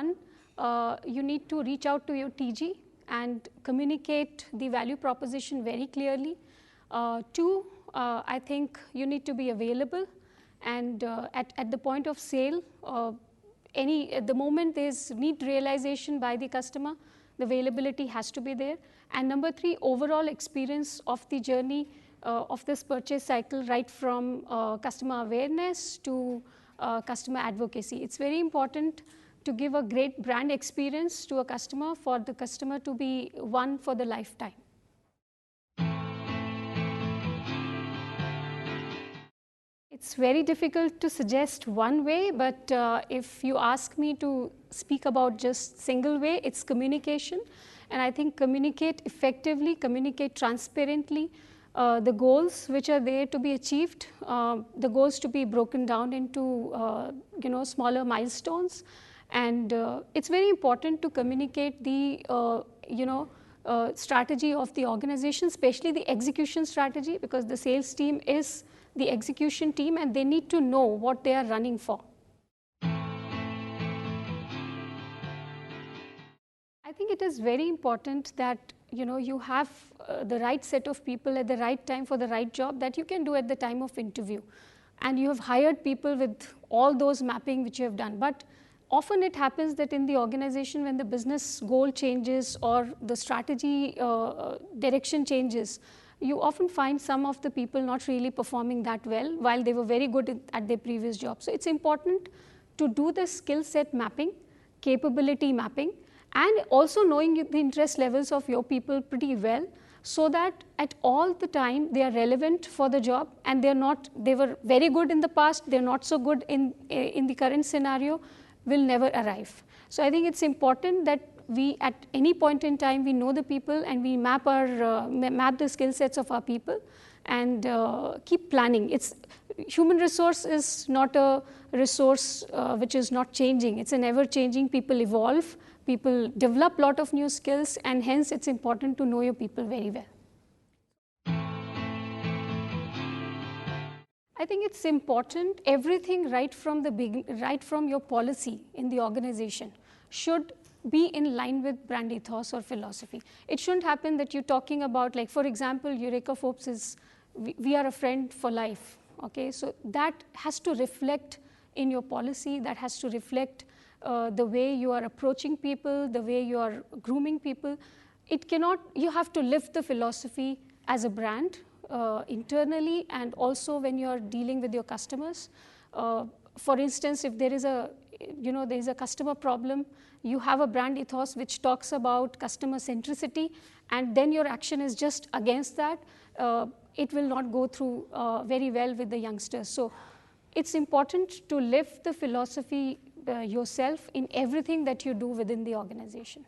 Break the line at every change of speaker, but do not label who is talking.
one, you need to reach out to your TG and communicate the value proposition very clearly. Two, I think you need to be available, and at the point of sale, at the moment there's need realization by the customer, the availability has to be there. And number three, overall experience of the journey of this purchase cycle, right from customer awareness to customer advocacy. It's very important to give a great brand experience to a customer, for the customer to be one for the lifetime. It's very difficult to suggest one way, but if you ask me to speak about just single way, it's communication. And I think communicate effectively, communicate transparently, the goals which are there to be achieved, the goals to be broken down into smaller milestones. And it's very important to communicate the strategy of the organization, especially the execution strategy, because the sales team is the execution team and they need to know what they are running for. I think it is very important that you have the right set of people at the right time for the right job that you can do at the time of interview, and you have hired people with all those mapping which you have done. But often it happens that in the organization, when the business goal changes or the strategy direction changes, you often find some of the people not really performing that well while they were very good at their previous job. So it's important to do the skill set mapping, capability mapping, and also knowing the interest levels of your people pretty well, so that at all the time they are relevant for the job, and they were very good in the past, they're not so good in the current scenario, will never arrive. So I think it's important that we, at any point in time, we know the people and we map the skill sets of our people and keep planning. Human resource is not a resource which is not changing. It's an ever changing. People evolve, people develop a lot of new skills, and hence it's important to know your people very well. I think it's important, everything right from the beginning, right from your policy in the organization should be in line with brand ethos or philosophy. It shouldn't happen that you're talking about, like, for example, Eureka Forbes is, we are a friend for life. Okay, so that has to reflect in your policy, that has to reflect the way you are approaching people, the way you are grooming people. It cannot, you have to live the philosophy as a brand internally, and also when you are dealing with your customers. For instance, if there is a customer problem, you have a brand ethos which talks about customer centricity, and then your action is just against that, it will not go through very well with the youngsters. So it's important to live the philosophy yourself in everything that you do within the organization.